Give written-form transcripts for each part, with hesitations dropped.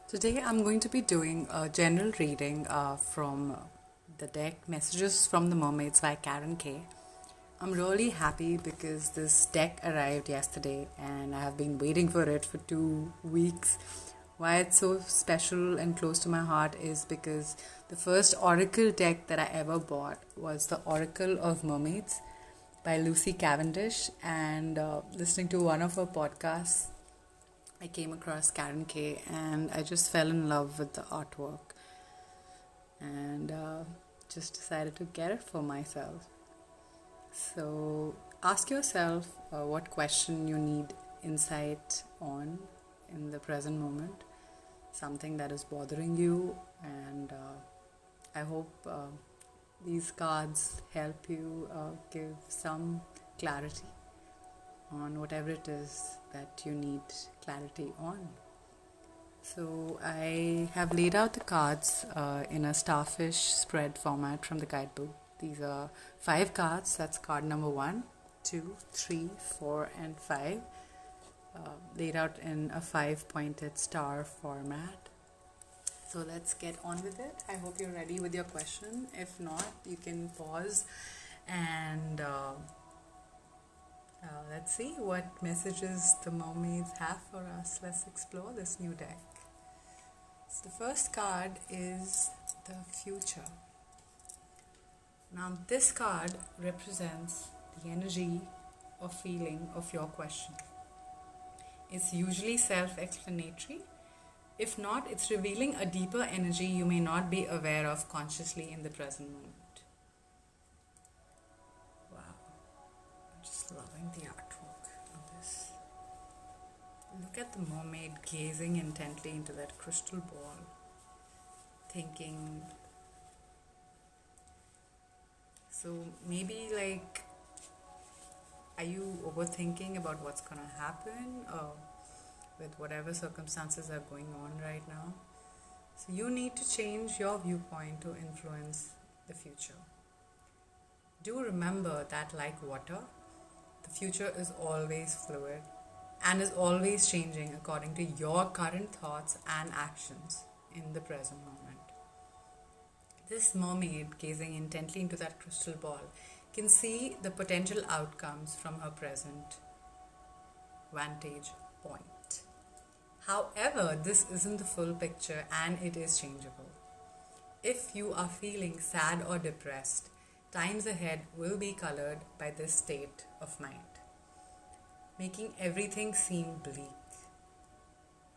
Today I'm going to be doing a general reading from the deck Messages from the Mermaids by Karen K. I'm really happy because this deck arrived yesterday and I have been waiting for it for 2 weeks. Why it's so special and close to my heart is because the first Oracle deck that I ever bought was the Oracle of Mermaids by Lucy Cavendish, and listening to one of her podcasts I came across Karen K and I just fell in love with the artwork and just decided to get it for myself. So ask yourself what question you need insight on in the present moment, something that is bothering you, and I hope these cards help you give some clarity on whatever it is that you need clarity on. So I have laid out the cards in a starfish spread format from the guidebook. These are 5 cards. That's card number 1, 2, 3, 4, and 5. Laid out in a 5-pointed star format. So let's get on with it. I hope you're ready with your question. If not, you can pause and let's see what messages the mermaids have for us. Let's explore this new deck. So the first card is the future. Now this card represents the energy or feeling of your question. It's usually self-explanatory. If not, it's revealing a deeper energy you may not be aware of consciously in the present moment. Wow, I'm just loving the artwork on this. Look at the mermaid gazing intently into that crystal ball, thinking. So maybe are you overthinking about what's gonna happen with whatever circumstances are going on right now? So you need to change your viewpoint to influence the future. Do remember that, like water, the future is always fluid and is always changing according to your current thoughts and actions in the present moment. This mermaid, gazing intently into that crystal ball, can see the potential outcomes from her present vantage point. However, this isn't the full picture and it is changeable. If you are feeling sad or depressed, times ahead will be colored by this state of mind, making everything seem bleak.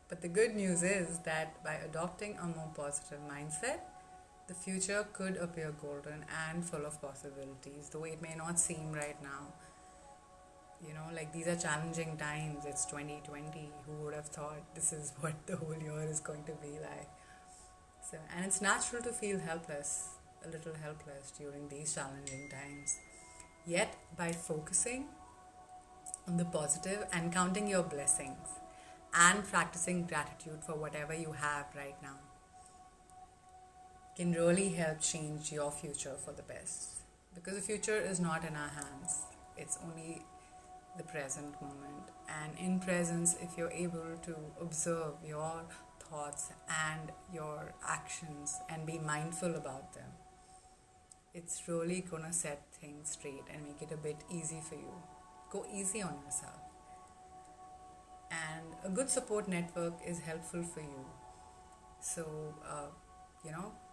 But the good news is that by adopting a more positive mindset, the future could appear golden and full of possibilities, though it may not seem right now. These are challenging times. It's 2020. Who would have thought this is what the whole year is going to be like? And it's natural to feel helpless, a little helpless during these challenging times. Yet, by focusing on the positive and counting your blessings and practicing gratitude for whatever you have right now, can really help change your future for the best. Because the future is not in our hands, it's only the present moment. And in presence, if you're able to observe your thoughts and your actions and be mindful about them, it's really gonna set things straight and make it a bit easy for you. Go easy on yourself. And a good support network is helpful for you. So,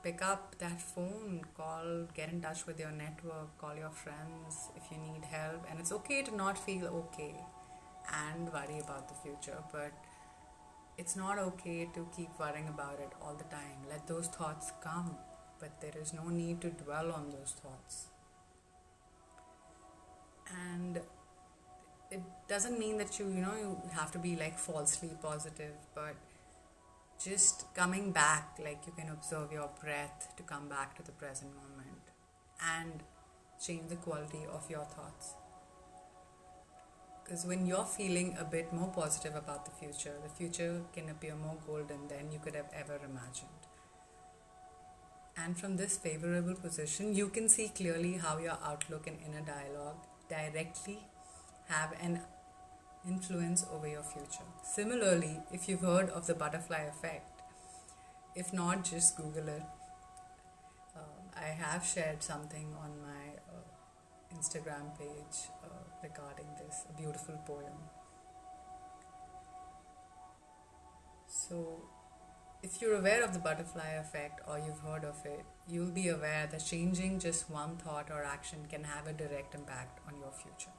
pick up that phone, call, get in touch with your network, call your friends if you need help. And it's okay to not feel okay and worry about the future, but it's not okay to keep worrying about it all the time. Let those thoughts come, but there is no need to dwell on those thoughts. And it doesn't mean that you have to be falsely positive, but just coming back, you can observe your breath to come back to the present moment and change the quality of your thoughts. Because when you're feeling a bit more positive about the future can appear more golden than you could have ever imagined. And from this favorable position, you can see clearly how your outlook and inner dialogue directly have an influence over your future. Similarly, if you've heard of the butterfly effect, If not, just Google it. I have shared something on my Instagram page regarding this, a beautiful poem. So, if you're aware of the butterfly effect or you've heard of it, you'll be aware that changing just one thought or action can have a direct impact on your future.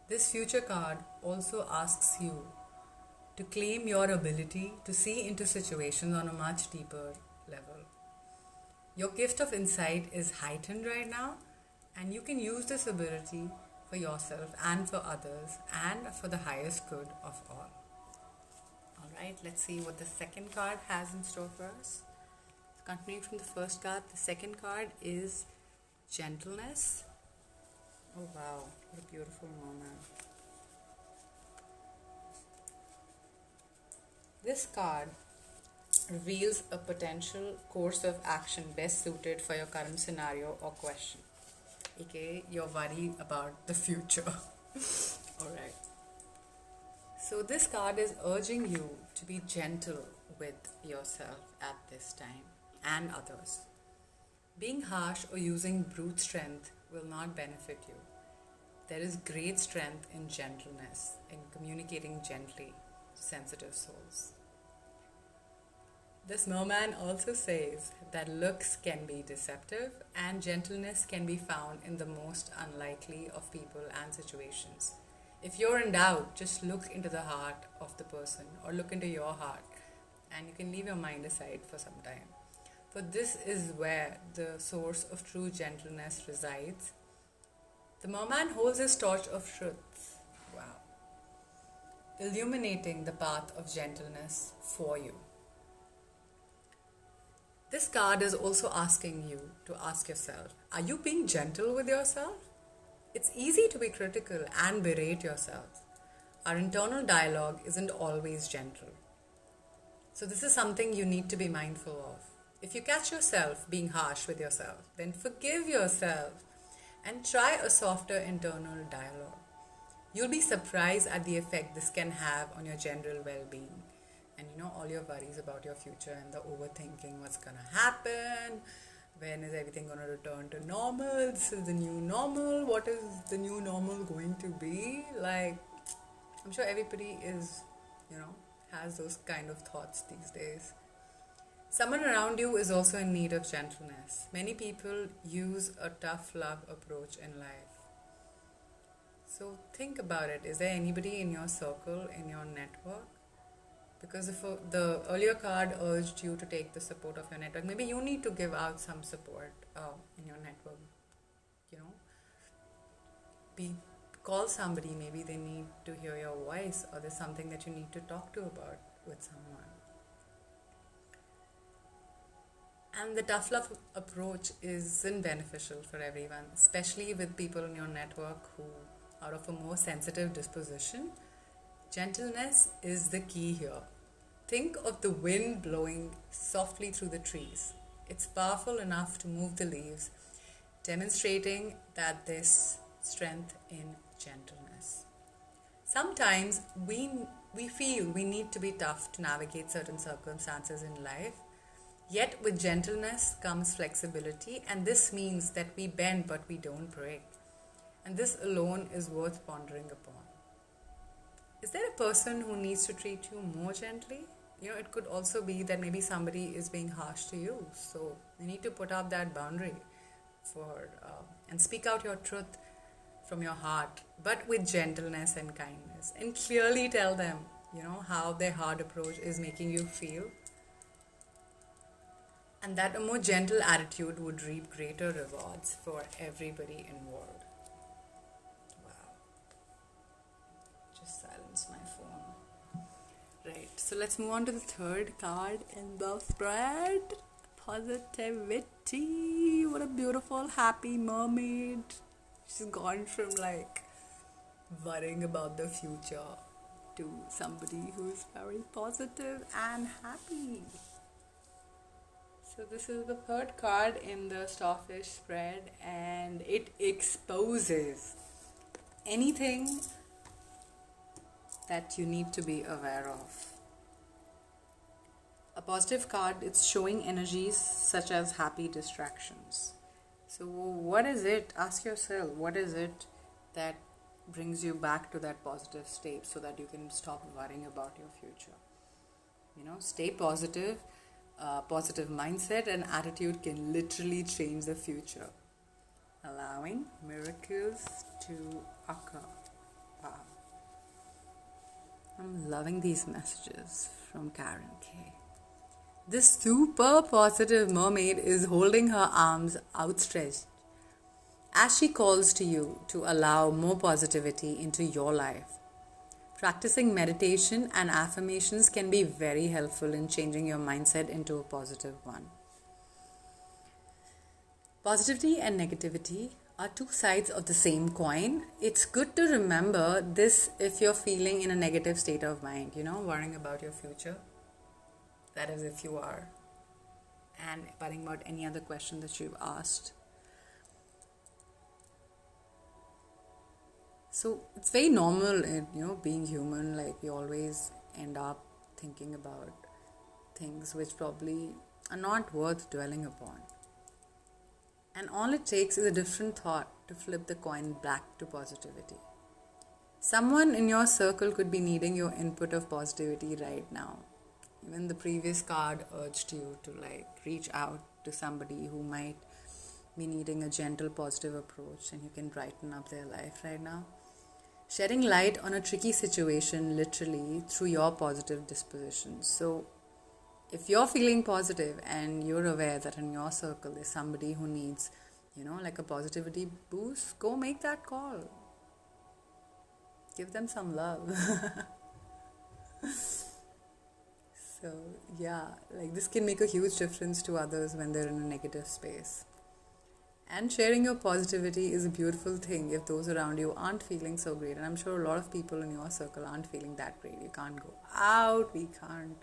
This future card also asks you to claim your ability to see into situations on a much deeper level. Your gift of insight is heightened right now, and you can use this ability for yourself and for others and for the highest good of all. Alright, let's see what the second card has in store for us. Continuing from the first card, the second card is Gentleness. Oh wow, what a beautiful moment. This card reveals a potential course of action best suited for your current scenario or question, aka your worry about the future. Alright. So this card is urging you to be gentle with yourself at this time and others. Being harsh or using brute strength will not benefit you. There is great strength in gentleness, in communicating gently to sensitive souls. This merman also says that looks can be deceptive and gentleness can be found in the most unlikely of people and situations. If you're in doubt, just look into the heart of the person or look into your heart and you can leave your mind aside for some time. For this is where the source of true gentleness resides. The merman holds his torch of truth, wow, illuminating the path of gentleness for you. This card is also asking you to ask yourself, are you being gentle with yourself? It's easy to be critical and berate yourself. Our internal dialogue isn't always gentle. So this is something you need to be mindful of. If you catch yourself being harsh with yourself, then forgive yourself and try a softer internal dialogue. You'll be surprised at the effect this can have on your general well-being. And all your worries about your future and the overthinking, what's going to happen, when is everything going to return to normal, this is the new normal, what is the new normal going to be? Like, I'm sure everybody is, has those kind of thoughts these days. Someone around you is also in need of gentleness. Many people use a tough love approach in life. So think about it. Is there anybody in your circle, in your network? Because if the earlier card urged you to take the support of your network, maybe you need to give out some support in your network. Call somebody, maybe they need to hear your voice, or there's something that you need to talk to about with someone. And the tough love approach isn't beneficial for everyone, especially with people in your network who are of a more sensitive disposition. Gentleness is the key here. Think of the wind blowing softly through the trees. It's powerful enough to move the leaves, demonstrating that there's strength in gentleness. Sometimes we feel we need to be tough to navigate certain circumstances in life. Yet with gentleness comes flexibility, and this means that we bend but we don't break. And this alone is worth pondering upon. Is there a person who needs to treat you more gently? It could also be that maybe somebody is being harsh to you. So you need to put up that boundary and speak out your truth from your heart, but with gentleness and kindness. And clearly tell them, how their hard approach is making you feel. And that a more gentle attitude would reap greater rewards for everybody involved. Wow. Just silence my phone. Right, so let's move on to the third card in the spread. Positivity. What a beautiful, happy mermaid. She's gone from worrying about the future to somebody who's very positive and happy. So this is the third card in the starfish spread, and it exposes anything that you need to be aware of. A A positive card, it's showing energies such as happy distractions. So what is it? Ask yourself, what is it that brings you back to that positive state so that you can stop worrying about your future? Stay positive. Positive mindset and attitude can literally change the future, allowing miracles to occur. Wow. I'm loving these messages from Karen K. This super positive mermaid is holding her arms outstretched as she calls to you to allow more positivity into your life. Practicing meditation and affirmations can be very helpful in changing your mindset into a positive one. Positivity and negativity are two sides of the same coin. It's good to remember this if you're feeling in a negative state of mind, worrying about your future. That is, if you are. And worrying about any other question that you've asked. So it's very normal, being human, like we always end up thinking about things which probably are not worth dwelling upon. And all it takes is a different thought to flip the coin back to positivity. Someone in your circle could be needing your input of positivity right now. Even the previous card urged you to reach out to somebody who might be needing a gentle, positive approach, and you can brighten up their life right now. Shedding light on a tricky situation literally through your positive disposition. So if you're feeling positive and you're aware that in your circle is somebody who needs, a positivity boost, go make that call. Give them some love. So yeah, this can make a huge difference to others when they're in a negative space. And sharing your positivity is a beautiful thing if those around you aren't feeling so great. And I'm sure a lot of people in your circle aren't feeling that great. You can't go out, we can't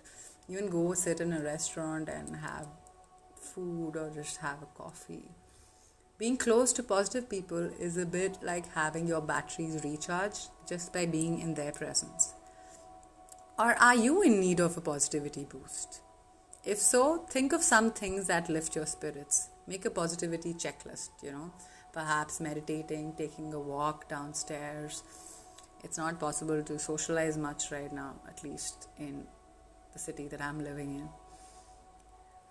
even go sit in a restaurant and have food or just have a coffee. Being close to positive people is a bit like having your batteries recharged just by being in their presence. Or are you in need of a positivity boost? If so, think of some things that lift your spirits. Make a positivity checklist, Perhaps meditating, taking a walk downstairs. It's not possible to socialize much right now, at least in the city that I'm living in.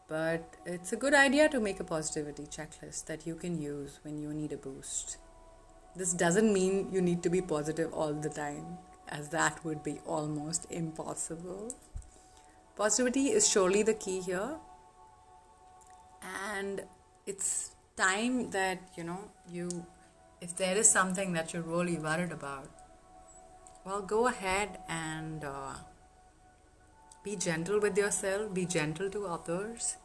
But it's a good idea to make a positivity checklist that you can use when you need a boost. This doesn't mean you need to be positive all the time, as that would be almost impossible. Positivity is surely the key here, and it's time that, if there is something that you're really worried about, well, go ahead and be gentle with yourself, be gentle to others,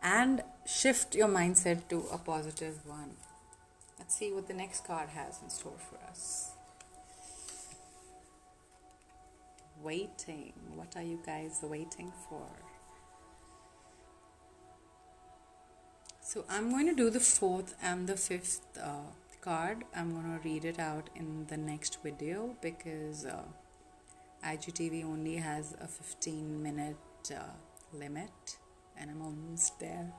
and shift your mindset to a positive one. Let's see what the next card has in store for us. Waiting. What are you guys waiting for? So I'm going to do the fourth and the fifth card. I'm going to read it out in the next video because IGTV only has a 15-minute limit and I'm almost there.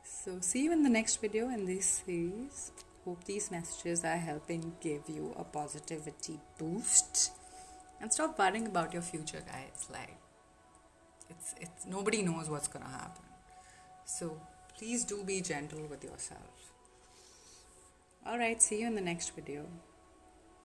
So see you in the next video in this series. Hope these messages are helping give you a positivity boost. And stop worrying about your future, guys. It's nobody knows what's gonna happen. So please do be gentle with yourself. Alright, see you in the next video.